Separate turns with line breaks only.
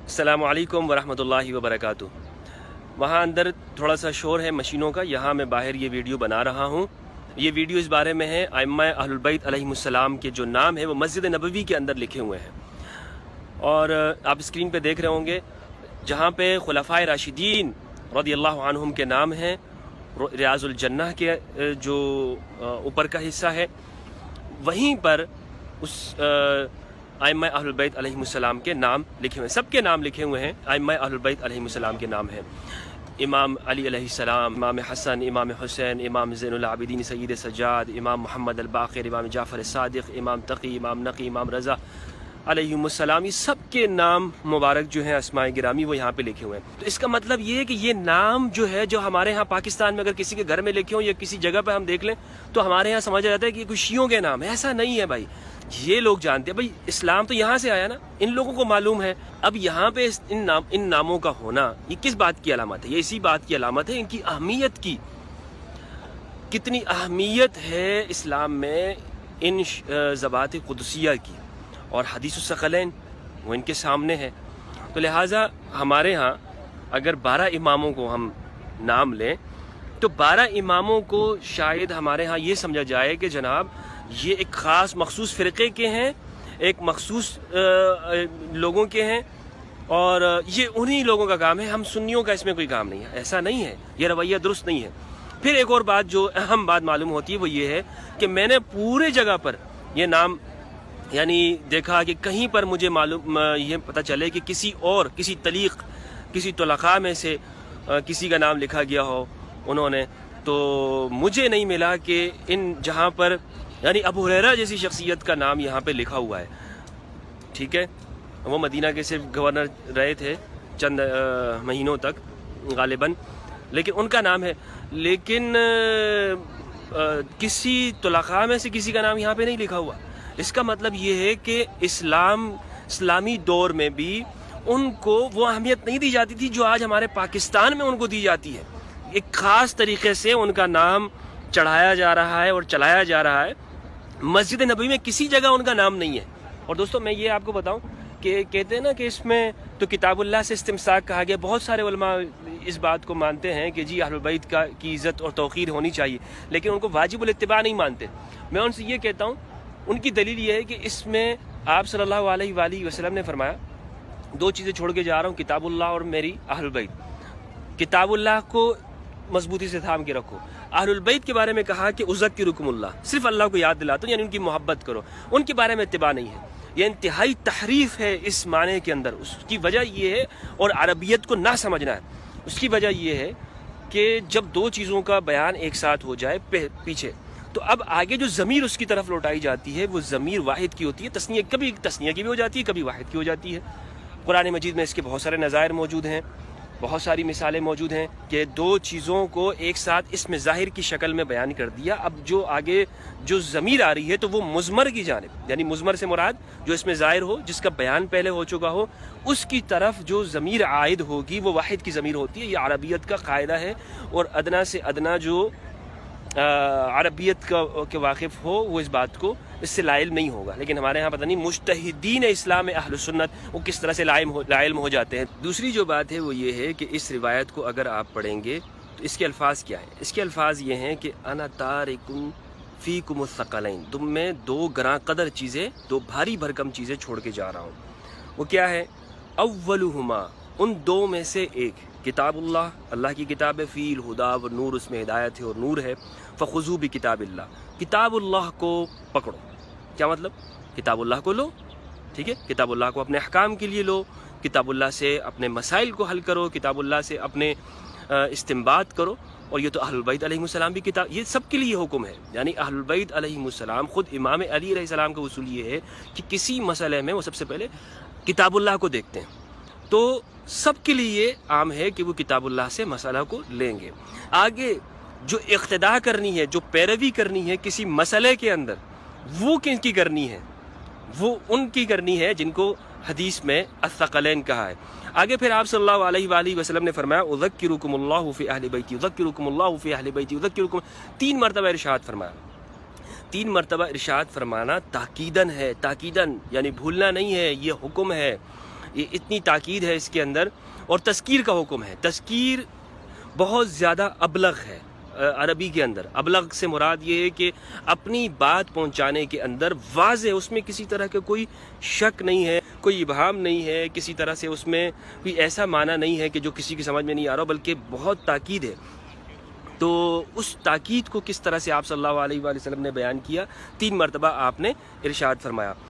अस्सलामु अलैकुम वरहमतुल्लाहि वबरकातुह। वहाँ अंदर थोड़ा सा शोर है मशीनों का, यहाँ मैं बाहर ये वीडियो बना रहा हूँ। ये वीडियो इस बारे में है अइम्मा अहलुल बैत अलैहिमुस्सलाम के जो नाम है वो मस्जिद नबवी के अंदर लिखे हुए हैं। और आप स्क्रीन पे देख रहे होंगे जहाँ पे खुलफाए राशिदीन रदियल्लाहु अन्हुम के नाम हैं, रियाजुल जन्नह के जो ऊपर का हिस्सा है, वहीं पर उस अइम्मा अहलुल बैत अलैहिमुस्सलाम के नाम लिखे हुए हैं। सबके नाम लिखे हुए हैं, अइम्मा अहलुल बैत अलैहिमुस्सलाम के नाम हैं। इमाम अली अलैहिस्सलाम, इमाम हसन, इमाम हुसैन, इमाम ज़ैनुल आबिदीन सय्यद सज्जाद, इमाम मोहम्मद अल बाक़िर, इमाम जाफ़र सादिक़, इमाम तक़ी, इमाम नक़ी, इमाम रज़ा अलैहिमुस्सलाम, ये सब के नाम मुबारक जो हैं अस्माए गिरामी वो यहाँ पे लिखे हुए हैं। तो इसका मतलब ये है कि ये नाम जो है, जो हमारे यहाँ पाकिस्तान में अगर किसी के घर में लिखे हों या किसी जगह पर हम देख लें तो हमारे यहाँ समझा जाता है कि कुछ शियों के नाम है। ऐसा नहीं है भाई, ये लोग जानते हैं भाई इस्लाम तो यहाँ से आया ना, इन लोगों को मालूम है। अब यहाँ पे इन नामों का होना ये किस बात की अलामत है? ये इसी बात की अलामत है इनकी अहमियत की। कितनी अहमियत है इस्लाम में इन ज़बात क़ुदसिया की, और हदीसुस सकलैन वो इनके सामने है। तो लिहाजा हमारे यहाँ अगर 12 इमामों को हम नाम लें तो 12 इमामों को शायद हमारे यहाँ ये समझा जाए कि जनाब ये एक ख़ास मखसूस फ़िरक़े के हैं, एक मखसूस लोगों के हैं, और ये उन्हीं लोगों का काम है, हम सुन्नियों का इसमें कोई काम नहीं है। ऐसा नहीं है, ये रवैया दुरुस्त नहीं है। फिर एक और बात जो अहम बात मालूम होती है वो ये है कि मैंने पूरे जगह पर ये नाम यानी देखा कि कहीं पर मुझे मालूम ये पता चले कि किसी तलीक़, किसी तलक़ा में से किसी का नाम लिखा गया हो उन्होंने, तो मुझे नहीं मिला कि इन जहाँ पर यानी अबू हुरैरा जैसी शख्सियत का नाम यहाँ पे लिखा हुआ है। ठीक है, वो मदीना के सिर्फ गवर्नर रहे थे चंद महीनों तक गालिबन, लेकिन उनका नाम है। लेकिन किसी तलक़ा में से किसी का नाम यहाँ पे नहीं लिखा हुआ। इसका मतलब ये है कि इस्लामी दौर में भी उनको वो अहमियत नहीं दी जाती थी जो आज हमारे पाकिस्तान में उनको दी जाती है। एक ख़ास तरीक़े से उनका नाम चढ़ाया जा रहा है और चलाया जा रहा है। मस्जिद नबवी में किसी जगह उनका नाम नहीं है। और दोस्तों मैं ये आपको बताऊं कि कहते हैं ना कि इसमें तो किताबुल्लाह से इस्तिमसाक कहा गया। बहुत सारे उलमा इस बात को मानते हैं कि जी अहलुल बैत की इज़्ज़त और तौक़ीर होनी चाहिए, लेकिन उनको वाजिबुल इत्तिबा नहीं मानते। मैं उनसे ये कहता हूँ, उनकी दलील ये है कि इसमें आप सल्लल्लाहु अलैहि वसल्लम ने फरमाया, दो चीज़ें छोड़ के जा रहा हूँ, किताबुल्लाह और मेरी अहलुल बैत। किताबुल्लाह को मजबूती से थाम के रखो। अहलुल बैत के बारे में कहा कि उज़क्किरुकुमुल्लाह, सिर्फ अल्लाह को याद दिलाता हूँ, यानी उनकी मोहब्बत करो। उनके बारे में इत्तिबा नहीं है। यह इंतहाई तहरीफ है इस माने के अंदर। उसकी वजह यह है, और अरबियत को ना समझना है, उसकी वजह यह है कि जब दो चीज़ों का बयान एक साथ हो जाए पीछे, तो अब आगे जो ज़मीर उसकी तरफ लौटाई जाती है वो ज़मीर वाहिद की होती है। तस्निया कभी तस्निया की भी हो जाती है, कभी वाहिद की हो जाती है। कुरान मजीद में इसके बहुत सारे नज़ायर मौजूद हैं, बहुत सारी मिसालें मौजूद हैं कि दो चीज़ों को एक साथ इसमें ज़ाहिर की शक्ल में बयान कर दिया। अब जो आगे जो ज़मीर आ रही है तो वो मुज़मर की जानिब, यानी मुज़मर से मुराद जो इसमें ज़ाहिर हो, जिसका बयान पहले हो चुका हो, उसकी तरफ जो ज़मीर आयद होगी वो वाहिद की ज़मीर होती है। ये अरबियत का कायदा है, और अदना से अदना जो अरबियत के वाकिफ़ हो वो इस बात को इससे लाइल नहीं होगा। लेकिन हमारे यहाँ पता नहीं मुज्तहिदीन इस्लाम अहल सुन्नत वो किस तरह से लाइल हो जाते हैं। दूसरी जो बात है वो ये है कि इस रिवायत को अगर आप पढ़ेंगे तो इसके अल्फाज क्या हैं? इसके अल्फाज ये हैं कि अना तारिकुन फ़ीकुमुस सकलैन, तुम में दो गरां कदर चीज़ें, दो भारी भरकम चीज़ें छोड़ के जा रहा हूँ। वो क्या है? अव्वलुहुमा, उन दो में से एक, किताबुल्लाह, अल्लाह की किताब है, फ़ील हुदा व नूर, उसमें हिदायत है और नूर है। फ़ख़ुज़ू बि किताबिल्लाह, किताबुल्लाह को पकड़ो। क्या मतलब? किताबुल्लाह को लो, ठीक है, किताबुल्लाह को अपने अहकाम के लिए लो, किताबुल्लाह से अपने मसाइल को हल करो, किताबुल्लाह से अपने इस्तिंबात करो। और ये तो अहलुल बैत अलैहिमुस्सलाम भी किताब, ये सब के लिए हुक्म है। यानी अहलुल बैत अलैहिमुस्सलाम, ख़ुद इमाम अली अलैहिस्सलाम का उसूल ये है कि किसी मसले में वो सबसे पहले किताबुल्लाह को देखते हैं। तो सब के लिए आम है कि वो किताबुल्लाह से मसला को लेंगे। आगे जो इक़्तिदा करनी है, जो पैरवी करनी है किसी मसले के अंदर, वो किनकी करनी है? वो उनकी करनी है जिनको हदीस में अस्सक़लैन कहा है। आगे फिर आप सल्लल्लाहु अलैहि वसल्लम ने फरमाया, उज़क्किरुकुमुल्लाहु फ़ी अहलि बैती, उज़क्किरुकुमुल्लाहु फ़ी अहलि बैती, उज़क्किरुकुम, 3 मरतबा इरशाद फरमाया। 3 मरतबा इरशाद फरमाना ताकीदन है, ताकीदन यानी भूलना नहीं है, ये हुक्म है। یہ اتنی تاکید ہے اس کے اندر. اور تذکیر کا حکم ہے. تذکیر بہت زیادہ ابلغ ہے عربی کے اندر. ابلغ سے مراد یہ ہے کہ اپنی بات پہنچانے کے اندر واضح، اس میں کسی طرح کا کوئی شک نہیں ہے، کوئی ابہام نہیں ہے، کسی طرح سے اس میں کوئی ایسا معنی نہیں ہے کہ جو کسی کی سمجھ میں نہیں آ رہا، بلکہ بہت تاکید ہے. تو اس تاکید کو کس طرح سے آپ صلی اللہ علیہ وآلہ وسلم نے بیان کیا، 3 مرتبہ آپ نے ارشاد فرمایا.